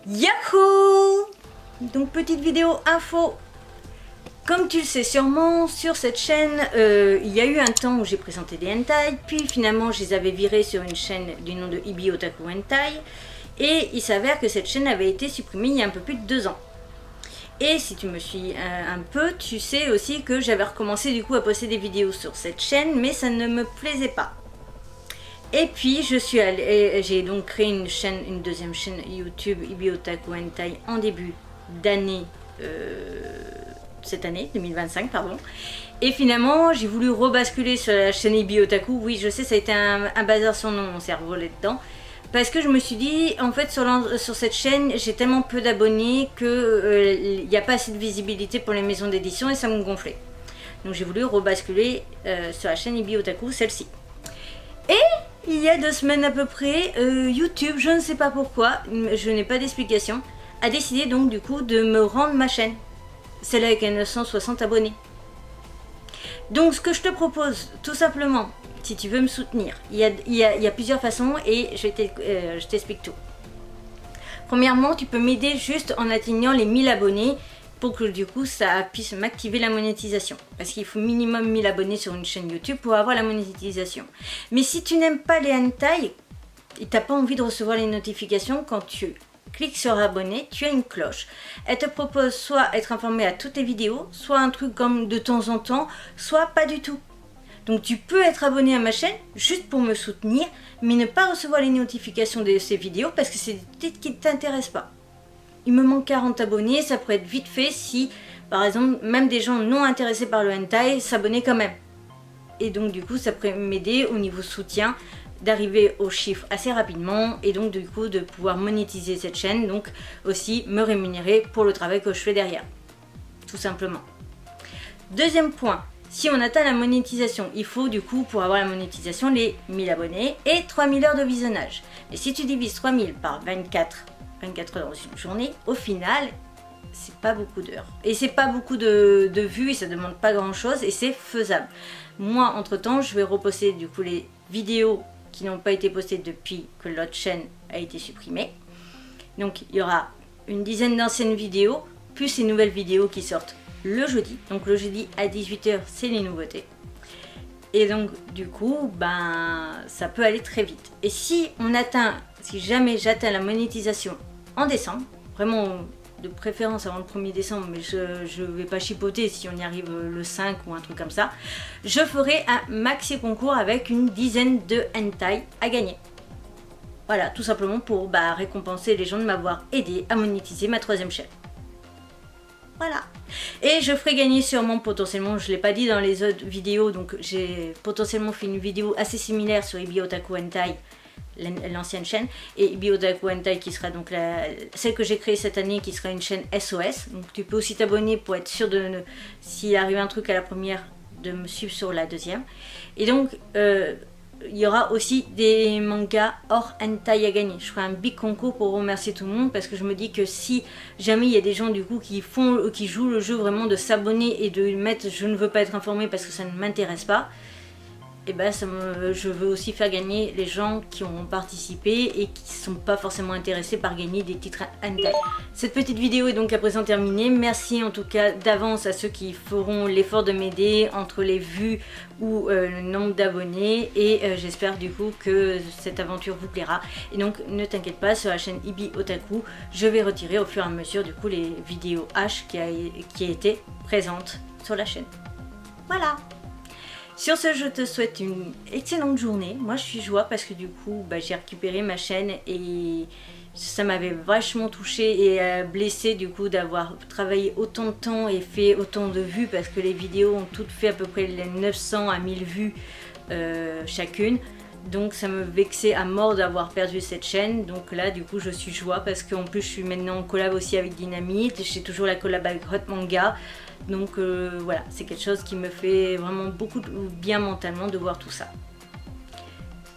Yahoo! Donc petite vidéo info. Comme tu le sais sûrement, sur cette chaîne, il y a eu un temps où j'ai présenté des hentai, puis finalement je les avais virés sur une chaîne du nom de Ibi Otaku Hentai, et il s'avère que cette chaîne avait été supprimée il y a un peu plus de 2 ans. Et si tu me suis un peu, tu sais aussi que j'avais recommencé du coup à poster des vidéos sur cette chaîne, mais ça ne me plaisait pas. Et puis j'ai donc créé une deuxième chaîne YouTube Ibi Otaku Hentai en début d'année, cette année 2025 pardon. Et finalement j'ai voulu rebasculer sur la chaîne Ibi Otaku. Oui, je sais, ça a été un bazar sur mon cerveau là-dedans. Parce que je me suis dit, en fait, sur cette chaîne, j'ai tellement peu d'abonnés qu'il n'y a pas assez de visibilité pour les maisons d'édition et ça me gonflait. Donc j'ai voulu rebasculer sur la chaîne Ibi Otaku, celle-ci. Et il y a 2 semaines à peu près, YouTube, je ne sais pas pourquoi, je n'ai pas d'explication, a décidé donc du coup de me rendre ma chaîne. Celle avec 960 abonnés. Donc ce que je te propose, tout simplement, si tu veux me soutenir, il y a plusieurs façons et je t'explique tout. Premièrement, tu peux m'aider juste en atteignant les 1000 abonnés pour que du coup ça puisse m'activer la monétisation. Parce qu'il faut minimum 1000 abonnés sur une chaîne YouTube pour avoir la monétisation. Mais si tu n'aimes pas les hentai et tu n'as pas envie de recevoir les notifications, quand tu cliques sur abonner, tu as une cloche. Elle te propose soit être informé à toutes les vidéos, soit un truc comme de temps en temps, soit pas du tout. Donc tu peux être abonné à ma chaîne juste pour me soutenir, mais ne pas recevoir les notifications de ces vidéos parce que c'est des titres qui ne t'intéressent pas. Il me manque 40 abonnés, ça pourrait être vite fait si, par exemple, même des gens non intéressés par le hentai s'abonnaient quand même. Et donc du coup, ça pourrait m'aider au niveau soutien d'arriver aux chiffres assez rapidement et donc du coup de pouvoir monétiser cette chaîne, donc aussi me rémunérer pour le travail que je fais derrière. Tout simplement. Deuxième point. Si on atteint la monétisation, il faut du coup pour avoir la monétisation les 1000 abonnés et 3000 heures de visionnage. Et si tu divises 3000 par 24 heures dans une journée, au final, c'est pas beaucoup d'heures. Et c'est pas beaucoup de vues et ça demande pas grand chose et c'est faisable. Moi, entre temps, je vais reposter du coup les vidéos qui n'ont pas été postées depuis que l'autre chaîne a été supprimée. Donc il y aura une dizaine d'anciennes vidéos, plus les nouvelles vidéos qui sortent le jeudi. Donc le jeudi à 18 h, c'est les nouveautés. Et donc du coup, ben ça peut aller très vite. Et si jamais j'atteins la monétisation en décembre, vraiment de préférence avant le 1er décembre, mais je vais pas chipoter si on y arrive le 5 ou un truc comme ça, je ferai un maxi concours avec une dizaine de hentai à gagner. Voilà, tout simplement pour récompenser les gens de m'avoir aidé à monétiser ma 3e chaîne. Voilà. Et je ferai gagner sûrement potentiellement, je ne l'ai pas dit dans les autres vidéos, donc j'ai potentiellement fait une vidéo assez similaire sur Ibi Otaku Hentai, l'ancienne chaîne, et Ibi Otaku Hentai qui sera donc celle que j'ai créée cette année, qui sera une chaîne SOS. Donc tu peux aussi t'abonner pour être sûr de, s'il arrive un truc à la première, de me suivre sur la 2e. Et donc il y aura aussi des mangas hors hentai à gagner. Je ferai un big concours pour remercier tout le monde parce que je me dis que si jamais il y a des gens du coup qui jouent le jeu vraiment de s'abonner et de mettre je ne veux pas être informé parce que ça ne m'intéresse pas, et ben je veux aussi faire gagner les gens qui ont participé et qui ne sont pas forcément intéressés par gagner des titres hentai. Cette petite vidéo est donc à présent terminée. Merci en tout cas d'avance à ceux qui feront l'effort de m'aider entre les vues ou le nombre d'abonnés, et j'espère du coup que cette aventure vous plaira. Et donc ne t'inquiète pas, sur la chaîne Ibi Otaku, je vais retirer au fur et à mesure du coup les vidéos H qui étaient présentes sur la chaîne. Voilà. Sur ce, je te souhaite une excellente journée. Moi, je suis joie parce que du coup, j'ai récupéré ma chaîne et ça m'avait vachement touchée et blessée du coup d'avoir travaillé autant de temps et fait autant de vues parce que les vidéos ont toutes fait à peu près les 900 à 1000 vues chacune. Donc ça me vexait à mort d'avoir perdu cette chaîne. Donc là du coup je suis joie parce qu'en plus je suis maintenant en collab aussi avec Dynamite. J'ai toujours la collab avec Hot Manga. Donc voilà, c'est quelque chose qui me fait vraiment beaucoup de bien mentalement de voir tout ça.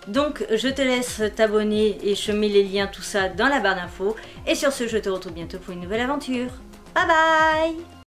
Donc je te laisse t'abonner et je mets les liens tout ça dans la barre d'infos. Et sur ce, je te retrouve bientôt pour une nouvelle aventure. Bye bye!